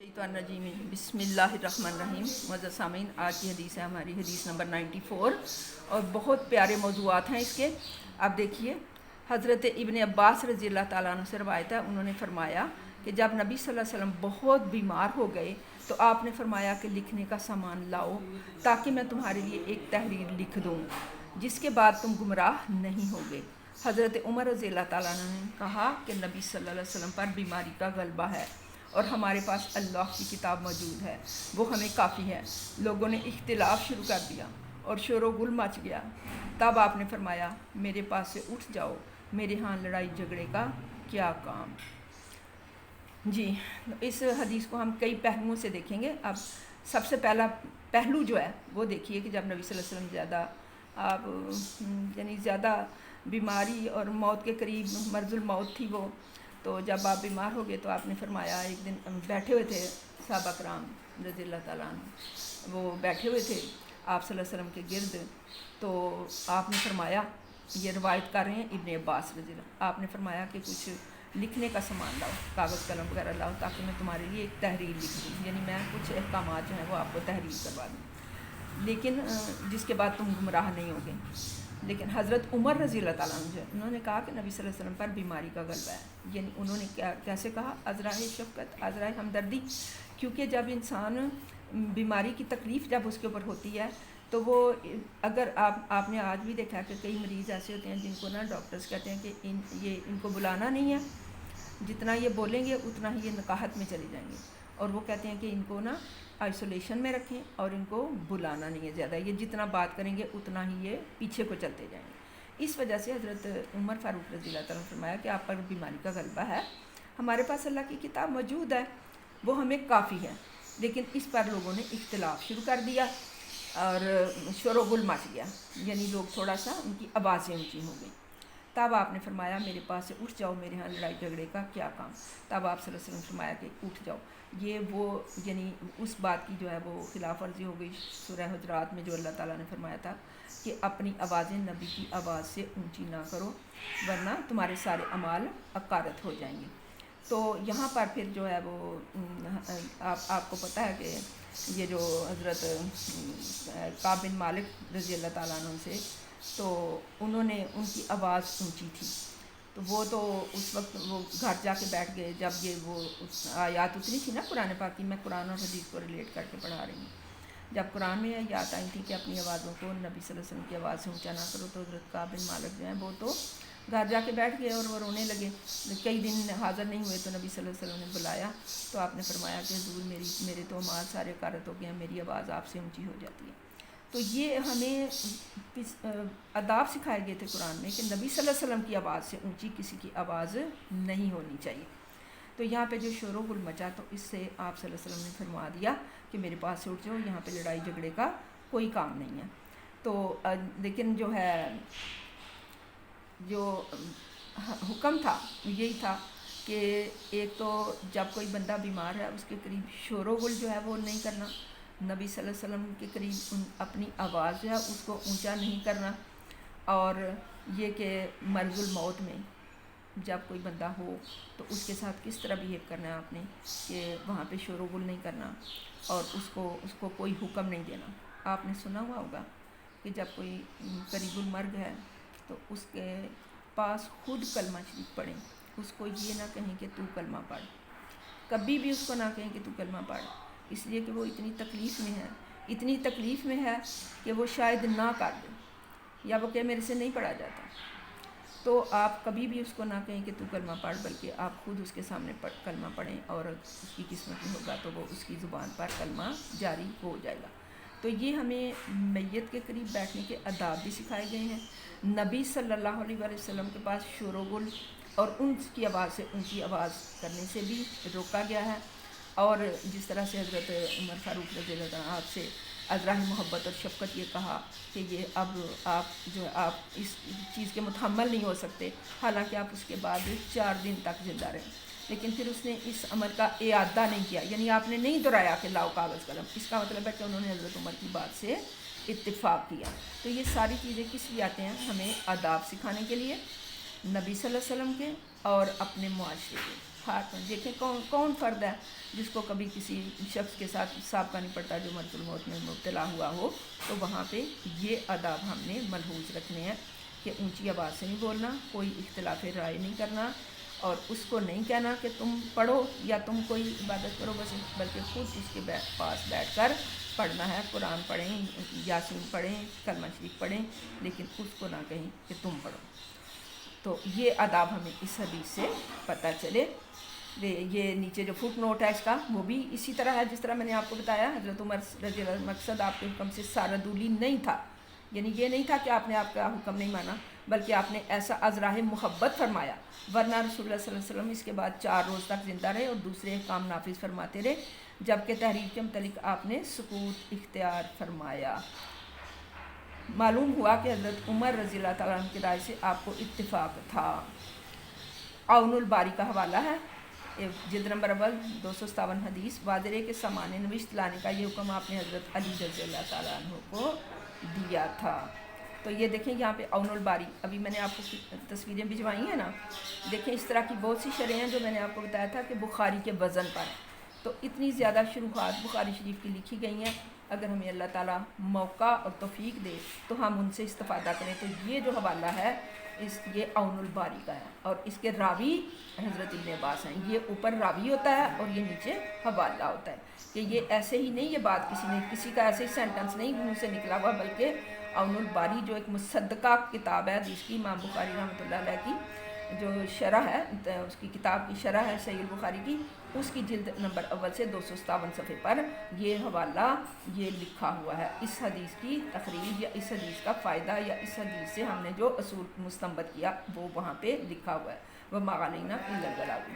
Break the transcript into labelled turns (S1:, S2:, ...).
S1: الرجیم بسم اللہ الرحمن الرحیم۔ معزز سامعین، آج کی حدیث ہے ہماری حدیث نمبر 94 اور بہت پیارے موضوعات ہیں اس کے۔ اب دیکھیے، حضرت ابن عباس رضی اللہ تعالیٰ عنہ سے روایت ہے، انہوں نے فرمایا کہ جب نبی صلی اللہ علیہ وسلم بہت بیمار ہو گئے تو آپ نے فرمایا کہ لکھنے کا سامان لاؤ تاکہ میں تمہارے لیے ایک تحریر لکھ دوں جس کے بعد تم گمراہ نہیں ہوگے۔ حضرت عمر رضی اللہ تعالیٰ عنہ نے کہا کہ نبی صلی اللہ علیہ وسلم پر بیماری کا غلبہ ہے اور ہمارے پاس اللہ کی کتاب موجود ہے، وہ ہمیں کافی ہے۔ لوگوں نے اختلاف شروع کر دیا اور شور و گل مچ گیا۔ تب آپ نے فرمایا، میرے پاس سے اٹھ جاؤ، میرے ہاں لڑائی جھگڑے کا کیا کام۔ جی، اس حدیث کو ہم کئی پہلوؤں سے دیکھیں گے۔ اب سب سے پہلا پہلو جو ہے وہ دیکھیے کہ جب نبی صلی اللہ علیہ وسلم زیادہ بیماری اور موت کے قریب، مرض الموت تھی وہ، تو جب آپ بیمار ہو گئے تو آپ نے فرمایا، ایک دن بیٹھے ہوئے تھے صحابہ کرام رضی اللہ تعالیٰ عنہ، وہ بیٹھے ہوئے تھے آپ صلی اللہ علیہ وسلم کے گرد، تو آپ نے فرمایا، یہ روایت کر رہے ہیں ابن عباس رضی اللہ، آپ نے فرمایا کہ کچھ لکھنے کا سامان لاؤ، کاغذ قلم وغیرہ لاؤ تاکہ میں تمہارے لیے ایک تحریر لکھ دوں، یعنی میں کچھ احکامات جو ہیں وہ آپ کو تحریر کروا دوں، لیکن جس کے بعد تم گمراہ نہیں ہوگے۔ لیکن حضرت عمر رضی اللہ تعالیٰ عنہ انہوں نے کہا کہ نبی صلی اللہ علیہ وسلم پر بیماری کا غلبہ ہے، یعنی انہوں نے کیسے کہا؟ ازرائے شفقت، ازرائے ہمدردی، کیونکہ جب انسان بیماری کی تکلیف جب اس کے اوپر ہوتی ہے تو وہ، اگر آپ نے آج بھی دیکھا کہ کئی مریض ایسے ہوتے ہیں جن کو نا ڈاکٹرز کہتے ہیں کہ ان کو بلانا نہیں ہے، جتنا یہ بولیں گے اتنا ہی یہ نکاحت میں چلے جائیں گے، اور وہ کہتے ہیں کہ ان کو نا آئسولیشن میں رکھیں اور ان کو بلانا نہیں ہے زیادہ، یہ جتنا بات کریں گے اتنا ہی یہ پیچھے کو چلتے جائیں گے۔ اس وجہ سے حضرت عمر فاروق رضی اللہ تعالیٰ نے فرمایا کہ آپ پر بیماری کا غلبہ ہے، ہمارے پاس اللہ کی کتاب موجود ہے، وہ ہمیں کافی ہے، لیکن اس پر لوگوں نے اختلاف شروع کر دیا اور شور و گل مچ گیا، یعنی لوگ تھوڑا سا ان کی آوازیں اونچی ہو گئیں۔ تب آپ نے فرمایا، میرے پاس سے اٹھ جاؤ، میرے ہاں لڑائی جھگڑے کا کیا کام۔ تب آپ صلی اللہ علیہ وسلم نے فرمایا کہ اٹھ جاؤ۔ یہ وہ، یعنی اس بات کی جو ہے وہ خلاف ورزی ہو گئی سورہ حجرات میں جو اللہ تعالیٰ نے فرمایا تھا کہ اپنی آوازیں نبی کی آواز سے اونچی نہ کرو ورنہ تمہارے سارے اعمال عکارت ہو جائیں گے۔ تو یہاں پر پھر جو ہے وہ آپ کو پتہ ہے کہ یہ جو حضرت کعب بن مالک رضی اللہ تعالیٰ عنہ سے، تو انہوں نے، ان کی آواز اونچی تھی، تو وہ تو اس وقت وہ گھر جا کے بیٹھ گئے جب یہ وہ آیات اتری تھی نا قرآن پاک کی، میں قرآن اور حدیث کو ریلیٹ کر کے پڑھا رہی ہوں۔ جب قرآن میں آیات آئی تھی کہ اپنی آوازوں کو نبی صلی اللہ علیہ وسلم کی آواز سے اونچا نہ کرو، تو حضرت کعب بن مالک جو ہیں وہ تو گھر جا کے بیٹھ گئے اور وہ رونے لگے، کئی دن حاضر نہیں ہوئے، تو نبی صلی اللہ علیہ وسلم نے بلایا تو آپ نے فرمایا کہ حضور میرے تو اعمال سارے عکارت ہو گئے ہیں، میری آواز آپ سے اونچی ہو جاتی ہے۔ تو یہ ہمیں آداب سکھائے گئے تھے قرآن میں کہ نبی صلی اللہ علیہ وسلم کی آواز سے اونچی کسی کی آواز نہیں ہونی چاہیے۔ تو یہاں پہ جو شور و گل مچا، تو اس سے آپ صلی اللہ علیہ وسلم نے فرما دیا کہ میرے پاس سے اٹھ جاؤ، یہاں پہ لڑائی جھگڑے کا کوئی کام نہیں ہے۔ تو لیکن جو ہے، جو حکم تھا یہی تھا کہ ایک تو جب کوئی بندہ بیمار ہے اس کے قریب شور و گل جو ہے وہ نہیں کرنا، نبی صلی اللہ علیہ وسلم کے قریب اپنی آواز جو ہے اس کو اونچا نہیں کرنا، اور یہ کہ مرض الموت میں جب کوئی بندہ ہو تو اس کے ساتھ کس طرح بیہیو کرنا ہے آپ نے، کہ وہاں پہ شور و گل نہیں کرنا اور اس کو کوئی حکم نہیں دینا۔ آپ نے سنا ہوا ہوگا کہ جب کوئی قریب المرگ ہے تو اس کے پاس خود کلمہ شریف پڑھیں، اس کو یہ نہ کہیں کہ تو کلمہ پڑھ، کبھی بھی اس کو نہ کہیں کہ تو کلمہ پڑھ، اس لیے کہ وہ اتنی تکلیف میں ہے کہ وہ شاید نہ کر دے، یا وہ کہ میرے سے نہیں پڑھا جاتا، تو آپ کبھی بھی اس کو نہ کہیں کہ تو کلمہ پڑھ، بلکہ آپ خود اس کے سامنے کلمہ پڑھیں، اور اس کی قسمت میں ہوگا تو وہ اس کی زبان پر کلمہ جاری ہو جائے گا۔ تو یہ ہمیں میت کے قریب بیٹھنے کے آداب بھی سکھائے گئے ہیں۔ نبی صلی اللہ علیہ وسلم کے پاس شور و گل اور ان کی آواز سے اونچی آواز کرنے سے بھی روکا گیا ہے، اور جس طرح سے حضرت عمر فاروق رضی اللہ عنہ آپ سے ازراہ محبت اور شفقت یہ کہا کہ یہ اب آپ جو ہے آپ اس چیز کے متحمل نہیں ہو سکتے، حالانکہ آپ اس کے بعد 4 دن تک زندہ رہے، لیکن پھر اس نے اس عمل کا اعادہ نہیں کیا، یعنی آپ نے نہیں دہرایا کہ لاؤ کاغذ قلم، اس کا مطلب ہے کہ انہوں نے حضرت عمر کی بات سے اتفاق کیا۔ تو یہ ساری چیزیں کس لیے آتے ہیں؟ ہمیں آداب سکھانے کے لیے، نبی صلی اللہ علیہ وسلم کے اور اپنے معاشرے کے۔ دیکھیں کون فرد ہے جس کو کبھی کسی شخص کے ساتھ سابقہ نہیں پڑتا جو مرض الموت میں مبتلا ہوا ہو. تو وہاں پہ یہ آداب ہم نے ملحوظ رکھنے ہیں کہ اونچی آواز سے نہیں بولنا, کوئی اختلاف رائے نہیں کرنا, اور اس کو نہیں کہنا کہ تم پڑھو یا تم کوئی عبادت کرو بس, بلکہ خود اس کے پاس بیٹھ کر پڑھنا ہے. قرآن پڑھیں, یاسین پڑھیں, کلمہ شریف پڑھیں, لیکن اس کو نہ کہیں کہ تم پڑھو. تو یہ آداب ہمیں اس حدیث سے پتہ چلے. یہ نیچے جو فٹ نوٹ ہے اس کا وہ بھی اسی طرح ہے جس طرح میں نے آپ کو بتایا. حضرت عمر رضی اللہ عنہ مقصد آپ کے حکم سے ساردولی نہیں تھا, یعنی یہ نہیں تھا کہ آپ نے آپ کا حکم نہیں مانا, بلکہ آپ نے ایسا ازراہ محبت فرمایا, ورنہ رسول اللہ صلی اللہ علیہ وسلم اس کے بعد 4 روز تک زندہ رہے اور دوسرے احکام نافذ فرماتے رہے, جبکہ تحریر کے متعلق آپ نے سکوت اختیار فرمایا. معلوم ہوا کہ حضرت عمر رضی اللہ تعالیٰ عنہ کی رائے سے آپ کو اتفاق تھا. عون الباری کا حوالہ ہے, جلد نمبر اول 257 حدیث. واضح ہے کہ سامان نوشت لانے کا یہ حکم آپ نے حضرت علی رضی اللہ تعالیٰ عنہ کو دیا تھا. تو یہ دیکھیں یہاں پہ عون الباری, ابھی میں نے آپ کو تصویریں بھجوائی ہیں نا, دیکھیں اس طرح کی بہت سی شرح ہیں جو میں نے آپ کو بتایا تھا کہ بخاری کے وزن پر. تو اتنی زیادہ شروحات بخاری شریف کی لکھی گئی ہیں, اگر ہمیں اللہ تعالیٰ موقع اور توفیق دے تو ہم ان سے استفادہ کریں. تو یہ جو حوالہ ہے یہ عون الباری کا ہے, اور اس کے راوی حضرت ابن عباس ہیں. یہ اوپر راوی ہوتا ہے اور یہ نیچے حوالہ ہوتا ہے, کہ یہ ایسے ہی نہیں, یہ بات کسی کا ایسے ہی سینٹنس نہیں منہ سے نکلا ہوا, بلکہ عون الباری جو ایک مصدقہ کتاب ہے جس کی امام بخاری رحمۃ اللہ علیہ کی جو شرح ہے, اس کی کتاب کی شرح ہے صحیح البخاری کی, اس کی جلد نمبر اول سے 257 صفحے پر یہ حوالہ یہ لکھا ہوا ہے. اس حدیث کی تخریج یا اس حدیث کا فائدہ یا اس حدیث سے ہم نے جو اصول مستنبط کیا وہ وہاں پہ لکھا ہوا ہے. وما علینا الا البلاغ.